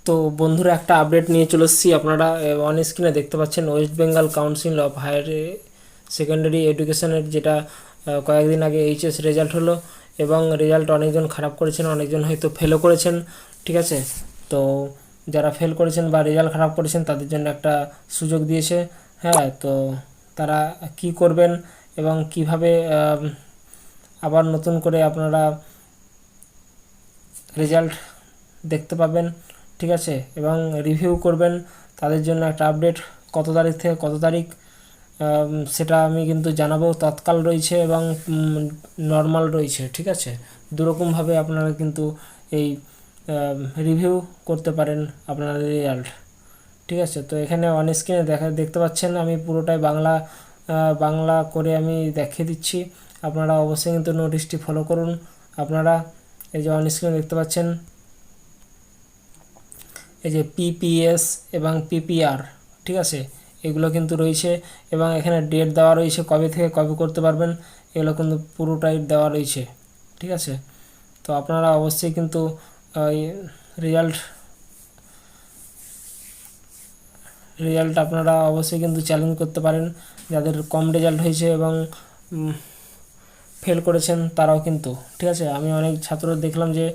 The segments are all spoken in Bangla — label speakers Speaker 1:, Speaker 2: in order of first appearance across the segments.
Speaker 1: তো বন্ধুরা, একটা আপডেট নিয়ে চলে এসেছি। আপনারা অন স্ক্রিনে দেখতে পাচ্ছেন west Bengal council of higher secondary এডুকেশনের যেটা কয়েকদিন আগে এইচএস রেজাল্ট হলো, এবং রেজাল্ট অনেকজন খারাপ করেছেন, অনেকজন হয়তো ফেলও করেছেন। ঠিক আছে, তো যারা ফেল করেছেন বা রেজাল্ট খারাপ করেছেন তাদের জন্য একটা সুযোগ দিয়েছে। হ্যাঁ, তো তারা কি করবেন এবং কিভাবে আবার নতুন করে আপনারা রেজাল্ট দেখতে পাবেন, ঠিক আছে, এবং রিভিউ করবেন, তাদের জন্য একটা আপডেট। কত তারিখ থেকে কত তারিখ সেটা আমি কিন্তু জানাবো। তৎকাল রয়েছে এবং নর্মাল রয়েছে, ঠিক আছে। দুরকমভাবে আপনারা কিন্তু এই রিভিউ করতে পারেন আপনাদের রেজাল্ট, ঠিক আছে। তো এখানে অন স্ক্রিনে দেখতে পাচ্ছেন আমি পুরোটাই বাংলা করে আমি দেখিয়ে দিচ্ছি। আপনারা অবশ্যই কিন্তু নোটিশটি ফলো করুন। আপনারা এই যে অন স্ক্রিনে দেখতে পাচ্ছেন এই যে পিপিএস এবং পিপিআর, ঠিক আছে, এগুলো কিন্তু রয়েছে, এবং এখানে ডেট দেওয়া রয়েছে কবে থেকে কবে করতে পারবেন, এগুলো কিন্তু পুরোটাই দেওয়া রয়েছে, ঠিক আছে। তো আপনারা অবশ্যই কিন্তু রেজাল্ট আপনারা অবশ্যই কিন্তু চ্যালেঞ্জ করতে পারেন। যাদের কম রেজাল্ট হয়েছে এবং ফেল করেছেন তারাও কিন্তু, ঠিক আছে। আমি অনেক ছাত্র দেখলাম যে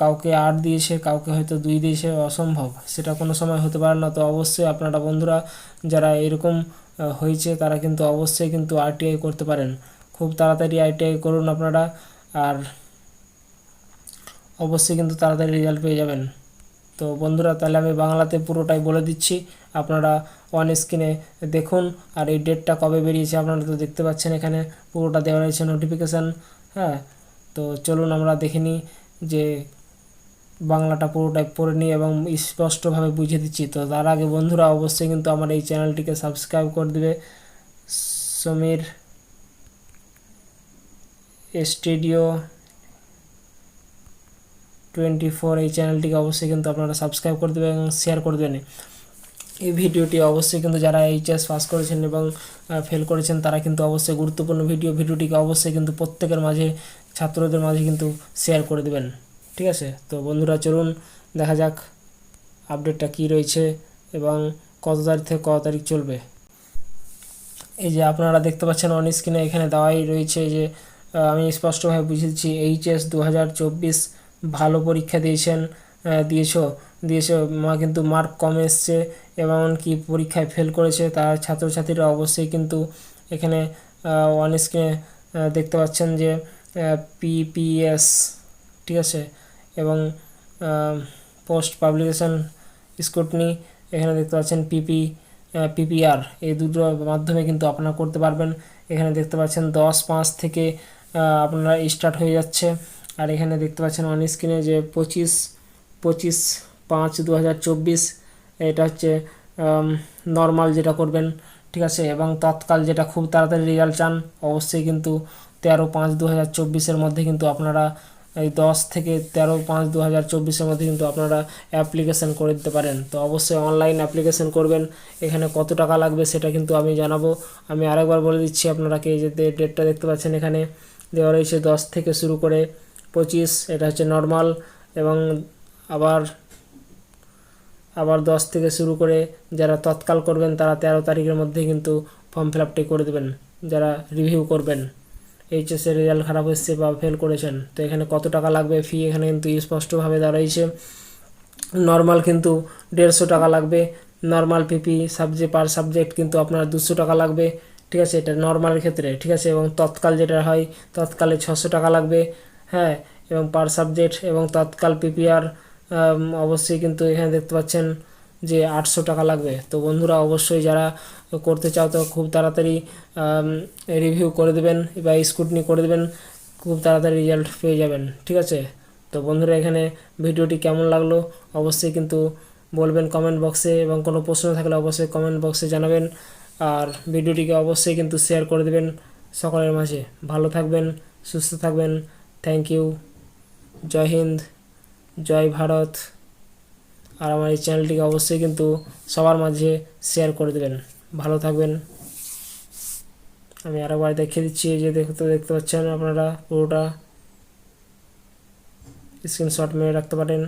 Speaker 1: কাউকে 8 দিয়েছে, কাউকে হয়তো 2 দিয়েছে। অসম্ভব, সেটা কোনো সময় হতে পারে না। তো অবশ্যই আপনারা বন্ধুরা যারা এরকম হয়েছে তারা কিন্তু অবশ্যই কিন্তু আরটিআই করতে পারেন। খুব তাড়াতাড়ি আরটিআই করুন আপনারা, আর অবশ্যই কিন্তু তাড়াতাড়ি রেজাল্ট পেয়ে যাবেন। তো বন্ধুরা, তাহলে আমি বাংলাতে পুরোটাই বলে দিচ্ছি, আপনারা অন স্ক্রিনে দেখুন। আর এই ডেটটা কবে বেরিয়েছে আপনারা তো দেখতে পাচ্ছেন, এখানে পুরোটা দেওয়া রয়েছে নোটিফিকেশান। হ্যাঁ, তো চলুন আমরা দেখে নিই যে বাংলাটা পুরোটাই পড়ে নিই এবং স্পষ্টভাবে বুঝিয়ে দিচ্ছি। তো তার আগে বন্ধুরা অবশ্যই কিন্তু আমার এই চ্যানেলটিকে সাবস্ক্রাইব করে দেবে। সমীর স্টুডিও 24 এই চ্যানেলটিকে অবশ্যই কিন্তু আপনারা সাবস্ক্রাইব করে দেবেন এবং শেয়ার করে দেবেন। এই ভিডিওটি অবশ্যই কিন্তু যারা এইচএস পাস করেছেন এবং ফেল করেছেন তারা কিন্তু অবশ্যই গুরুত্বপূর্ণ ভিডিওটিকে অবশ্যই কিন্তু প্রত্যেকের মাঝে, ছাত্রদের মাঝে কিন্তু শেয়ার করে দেবেন, ঠিক আছে। তো বন্ধুরা চলুন দেখা যাক আপডেটটা কি রয়েছে এবং কত তারিখ থেকে কত তারিখ চলবে। এই যে আপনারা দেখতে পাচ্ছেন অন স্ক্রিনে এখানে দেওয়াই রয়েছে যে আমি স্পষ্টভাবে বুঝিয়ে দিচ্ছি। এইচএস 2024 ভালো পরীক্ষা দিয়েছো কিন্তু মার্ক কম এসছে এবং কি পরীক্ষায় ফেল করেছে তার ছাত্রছাত্রীরা অবশ্যই কিন্তু এখানে অন স্ক্রিনে দেখতে পাচ্ছেন যে পিপিএস, ঠিক আছে, এবং পোস্ট পাবলিকেশন স্ক্রুটনি এখানে দেখতে পাচ্ছেন পিপিআর, এই দুটোর মাধ্যমে কিন্তু আপনারা করতে পারবেন। এখানে দেখতে পাচ্ছেন 10/5 থেকে আপনারা স্টার্ট হয়ে যাচ্ছে। আর এখানে দেখতে পাচ্ছেন অন স্ক্রিনে যে 25/5/2024 এটা হচ্ছে নর্মাল যেটা করবেন, ঠিক আছে। এবং তৎকাল যেটা খুব তাড়াতাড়ি রেজাল্ট চান অবশ্যই কিন্তু 13/5/2024 মধ্যে কিন্তু আপনারা এই 10 থেকে 13/5/2024 মধ্যে কিন্তু আপনারা অ্যাপ্লিকেশান করে দিতে পারেন। তো অবশ্যই অনলাইন অ্যাপ্লিকেশান করবেন। এখানে কত টাকা লাগবে সেটা কিন্তু আমি জানাবো। আমি আরেকবার বলে দিচ্ছি আপনারাকে, যে ডেটটা দেখতে পাচ্ছেন এখানে দেওয়া রয়েছে 10 থেকে শুরু করে 25, এটা হচ্ছে নর্মাল, এবং আবার 10 থেকে শুরু করে যারা তৎকাল করবেন তারা 13 তারিখের মধ্যে কিন্তু ফর্ম ফিল আপটি করে দেবেন। যারা রিভিউ করবেন এইচএসের রেজাল্ট খারাপ এসছে বা ফেল করেছেন, তো এখানে কত টাকা লাগবে ফি এখানে কিন্তু স্পষ্টভাবে দেওয়া রয়েছে। নর্মাল কিন্তু 150 টাকা লাগবে, নর্মাল পিপি পার সাবজেক্ট কিন্তু আপনার 200 টাকা লাগবে, ঠিক আছে, এটা নর্মালের ক্ষেত্রে, ঠিক আছে। এবং তৎকাল যেটা হয় তৎকালে 600 টাকা লাগবে, হ্যাঁ, এবং পার সাবজেক্ট। এবং তৎকাল পিপিআর অবশ্যই কিন্তু এখানে দেখতে পাচ্ছেন যে 800 টাকা লাগবে। তো বন্ধুরা অবশ্যই যারা করতে চাও তো খুব তাড়াতাড়ি রিভিউ করে দেবেন বা স্ক্রুটনি করে দেবেন, খুব তাড়াতাড়ি রেজাল্ট পেয়ে যাবেন, ঠিক আছে। তো বন্ধুরা এখানে ভিডিওটি কেমন লাগলো অবশ্যই কিন্তু বলবেন কমেন্ট বক্সে, এবং কোনো প্রশ্ন থাকলে অবশ্যই কমেন্ট বক্সে জানাবেন। আর ভিডিওটিকে অবশ্যই কিন্তু শেয়ার করে দেবেন সকলের মাঝে। ভালো থাকবেন, সুস্থ থাকবেন। Thank you. জয় হিন্দ, জয় ভারত। আর আমার এই চ্যানেলটিকে অবশ্যই কিন্তু সবার মাঝে শেয়ার করে দেবেন। ভালো থাকবেন। আমি আরেকবার দেখিয়ে দিচ্ছি, যে দেখতে পাচ্ছেন আপনারা পুরোটা স্ক্রিনশট মেরে রাখতে পারেন।